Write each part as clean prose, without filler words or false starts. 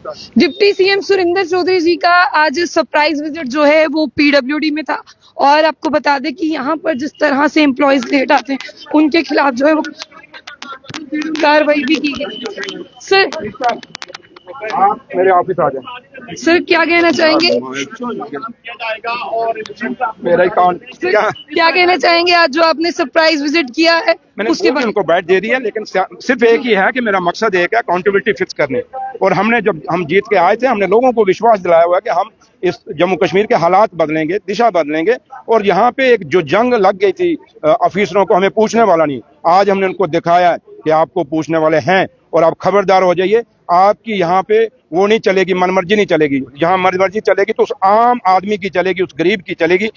Deputy CM Surinder Chaudhary जी का आज surprise visit जो है वो पीडब्ल्यूडी में था। और आपको बता दें कि यहाँ पर जिस तरह से एम्प्लॉयज लेट आते हैं उनके खिलाफ जो है वो कार्रवाई भी की गई। सर, आप मेरे ऑफिस आ जाए। सर क्या कहना चाहेंगे? मेरा अकाउंट क्या कहना चाहेंगे आज जो आपने सरप्राइज विजिट किया है मैंने उसके बाद? उनको बैठ दे दिया, लेकिन सिर्फ एक ही है कि मेरा मकसद एक है अकाउंटेबिलिटी फिक्स करने। और हमने जब हम जीत के आए थे हमने लोगों को विश्वास दिलाया हुआ है कि हम इस जम्मू कश्मीर के हालात बदलेंगे, दिशा बदलेंगे। और यहाँ पे एक जो जंग लग गई थी अफीसरों को हमें पूछने वाला नहीं, आज हमने उनको दिखाया कि आपको पूछने वाले हैं और आप खबरदार हो जाइए। आपकी यहाँ पे वो नहीं चलेगी, मनमर्जी नहीं चलेगी। यहाँ मनमर्जी चलेगी तो उस आम आदमी की चलेगी, उस गरीब की चलेगी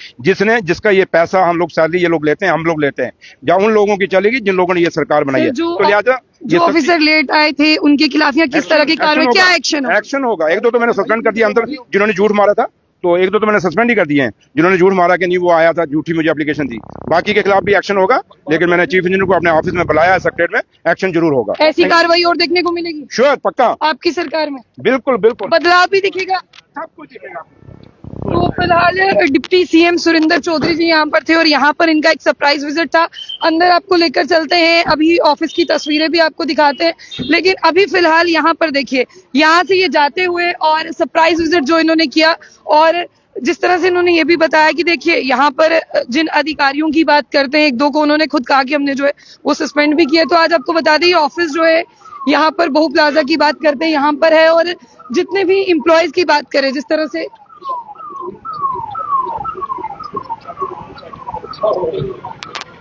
जिसका ये पैसा हम लोग सैलरी ये लोग लेते हैं, हम लोग लेते हैं। या उन लोगों की चलेगी जिन लोगों ने ये सरकार बनाई है। तो लिहाजा जो ऑफिसर लेट आए थे उनके खिलाफ या किस तरह की कार्रवाई, क्या एक्शन होगा? एक दो तो मैंने सस्पेंड कर दिया अंदर जिन्होंने झूठ मारा था, तो एक दो तो मैंने सस्पेंड ही कर दिए हैं जिन्होंने झूठ मारा कि नहीं वो आया था, झूठी मुझे एप्लीकेशन दी। बाकी के खिलाफ भी एक्शन होगा, लेकिन मैंने चीफ इंजीनियर को अपने ऑफिस में बुलाया है, सेक्रेटरी में एक्शन जरूर होगा। ऐसी कार्रवाई और देखने को मिलेगी? श्योर, पक्का, आपकी सरकार में बिल्कुल बिल्कुल बदलाव भी दिखेगा, सब कुछ दिखेगा। तो फिलहाल डिप्टी सीएम सुरिंदर चौधरी जी यहाँ पर थे और यहाँ पर इनका एक सरप्राइज विजिट था। अंदर आपको लेकर चलते हैं, अभी ऑफिस की तस्वीरें भी आपको दिखाते हैं। लेकिन अभी फिलहाल यहाँ पर देखिए, यहाँ से ये जाते हुए और सरप्राइज विजिट जो इन्होंने किया, और जिस तरह से इन्होंने ये भी बताया कि देखिए यहाँ पर जिन अधिकारियों की बात करते हैं, एक दो को उन्होंने खुद कहा कि हमने जो है वो सस्पेंड भी किया। तो आज आपको बता दें, ऑफिस जो है यहाँ पर बहु प्लाजा की बात करते हैं यहाँ पर है, और जितने भी एम्प्लॉयज की बात करें, जिस तरह से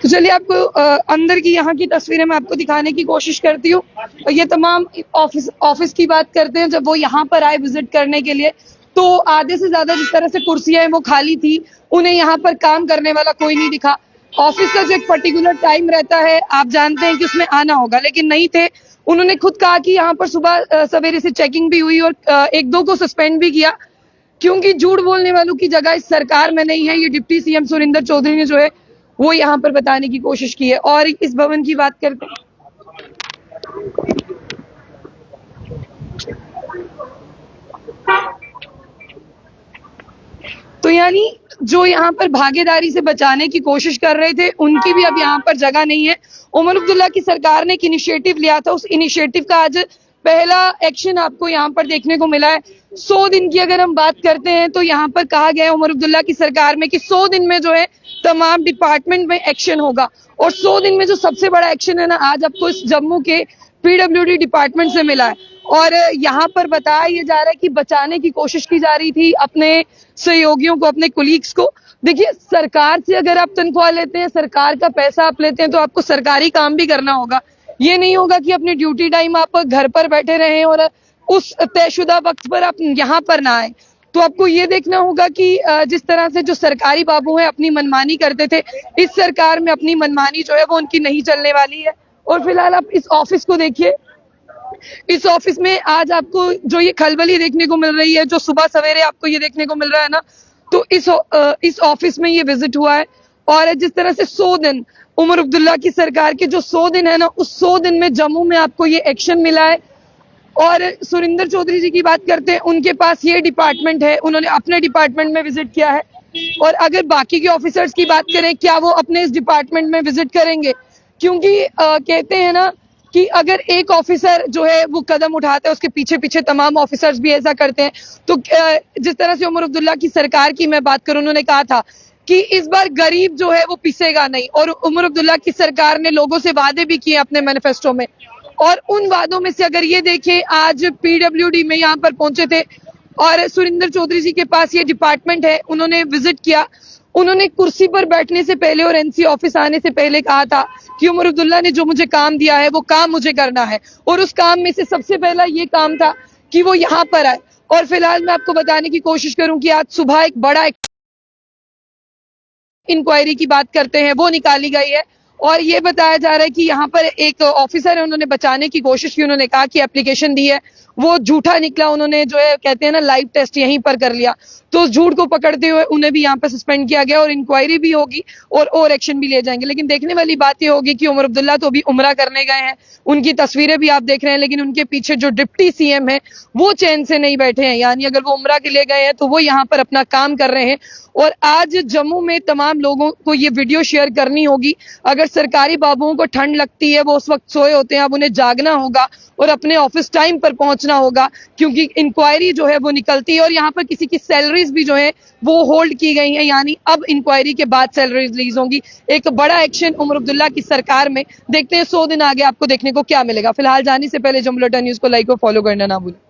तो चलिए आपको अंदर की यहाँ की तस्वीरें मैं आपको दिखाने की कोशिश करती हूँ। ये तमाम ऑफिस की बात करते हैं, जब वो यहाँ पर आए विजिट करने के लिए तो आधे से ज्यादा जिस तरह से कुर्सियां वो खाली थी, उन्हें यहाँ पर काम करने वाला कोई नहीं दिखा। ऑफिस का जो एक पर्टिकुलर टाइम रहता है आप जानते हैं कि उसमें आना होगा, लेकिन नहीं थे। उन्होंने खुद कहा कि यहाँ पर सुबह सवेरे से चेकिंग भी हुई और एक दो को सस्पेंड भी किया, क्योंकि झूठ बोलने वालों की जगह इस सरकार में नहीं है। ये डिप्टी सीएम सुरिंदर चौधरी ने जो है वो यहाँ पर बताने की कोशिश की है। और इस भवन की बात करते हैं, तो यानी जो यहाँ पर भागीदारी से बचाने की कोशिश कर रहे थे उनकी भी अब यहाँ पर जगह नहीं है। उमर अब्दुल्ला की सरकार ने एक इनिशिएटिव लिया था, उस इनिशिएटिव का आज पहला एक्शन आपको यहाँ पर देखने को मिला है। 100 दिन की अगर हम बात करते हैं तो यहाँ पर कहा गया है उमर अब्दुल्ला की सरकार में कि 100 दिन में जो है तमाम डिपार्टमेंट में एक्शन होगा। और 100 दिन में जो सबसे बड़ा एक्शन है ना, आज आपको इस जम्मू के पीडब्ल्यूडी डिपार्टमेंट से मिला है। और यहाँ पर बताया ये जा रहा है कि बचाने की कोशिश की जा रही थी अपने सहयोगियों को, अपने कोलीग्स को। देखिए, सरकार से अगर आप तनख्वाह लेते हैं, सरकार का पैसा आप लेते हैं, तो आपको सरकारी काम भी करना होगा। ये नहीं होगा कि अपनी ड्यूटी टाइम आप घर पर बैठे रहें और उस तयशुदा वक्त पर आप यहाँ पर ना आए। तो आपको ये देखना होगा कि जिस तरह से जो सरकारी बाबू हैं अपनी मनमानी करते थे, इस सरकार में अपनी मनमानी जो है वो उनकी नहीं चलने वाली है। और फिलहाल आप इस ऑफिस को देखिए, इस ऑफिस में आज आपको जो ये खलबली देखने को मिल रही है, जो सुबह सवेरे आपको ये देखने को मिल रहा है ना, तो इस ऑफिस में ये विजिट हुआ है। और जिस तरह से 100 दिन उमर अब्दुल्ला की सरकार के जो 100 दिन है ना, उस 100 दिन में जम्मू में आपको ये एक्शन मिला है। और सुरिंदर चौधरी जी की बात करते हैं, उनके पास ये डिपार्टमेंट है, उन्होंने अपने डिपार्टमेंट में विजिट किया है। और अगर बाकी के ऑफिसर्स की बात करें, क्या वो अपने इस डिपार्टमेंट में विजिट करेंगे? क्योंकि कहते हैं ना कि अगर एक ऑफिसर जो है वो कदम उठाता है, उसके पीछे पीछे तमाम ऑफिसर्स भी ऐसा करते हैं। तो जिस तरह से उमर अब्दुल्ला की सरकार की मैं बात करूं, उन्होंने कहा था कि इस बार गरीब जो है वो पिसेगा नहीं। और उमर अब्दुल्ला की सरकार ने लोगों से वादे भी किए अपने मैनिफेस्टो में, और उन वादों में से अगर ये देखें, आज पीडब्ल्यूडी में यहाँ पर पहुंचे थे और सुरिंदर चौधरी जी के पास ये डिपार्टमेंट है, उन्होंने विजिट किया। उन्होंने कुर्सी पर बैठने से पहले और एनसी ऑफिस आने से पहले कहा था कि उमर अब्दुल्ला ने जो मुझे काम दिया है वो काम मुझे करना है। और उस काम में से सबसे पहला ये काम था कि वो यहाँ पर आए। और फिलहाल मैं आपको बताने की कोशिश करूं कि आज सुबह एक बड़ा इंक्वायरी की बात करते हैं वो निकाली गई है। और ये बताया जा रहा है कि यहाँ पर एक ऑफिसर है, उन्होंने बचाने की कोशिश की, उन्होंने कहा कि एप्लीकेशन दी है वो झूठा निकला। उन्होंने जो है कहते हैं ना लाइव टेस्ट यहीं पर कर लिया, तो उस झूठ को पकड़ते हुए उन्हें भी यहाँ पर सस्पेंड किया गया और इंक्वायरी भी होगी और एक्शन भी लिए जाएंगे। लेकिन देखने वाली बात ये होगी कि उमर अब्दुल्ला तो अभी उमरा करने गए हैं, उनकी तस्वीरें भी आप देख रहे हैं, लेकिन उनके पीछे जो डिप्टी सीएम है वो चैन से नहीं बैठे हैं। यानी अगर वो उमरा के लिए गए हैं तो वो यहाँ पर अपना काम कर रहे हैं। और आज जम्मू में तमाम लोगों को ये वीडियो शेयर करनी होगी। अगर सरकारी बाबुओं को ठंड लगती है, वो उस वक्त सोए होते हैं, अब उन्हें जागना होगा और अपने ऑफिस टाइम पर पहुंचना होगा, क्योंकि इंक्वायरी जो है वो निकलती है और यहाँ पर किसी की सैलरीज भी जो है वो होल्ड की गई है। यानी अब इंक्वायरी के बाद सैलरी रिलीज होंगी। एक बड़ा एक्शन उमर अब्दुल्ला की सरकार में। देखते हैं 100 दिन आगे आपको देखने को क्या मिलेगा। फिलहाल जाने से पहले जम्मू न्यूज को लाइक और फॉलो करना ना भूलें।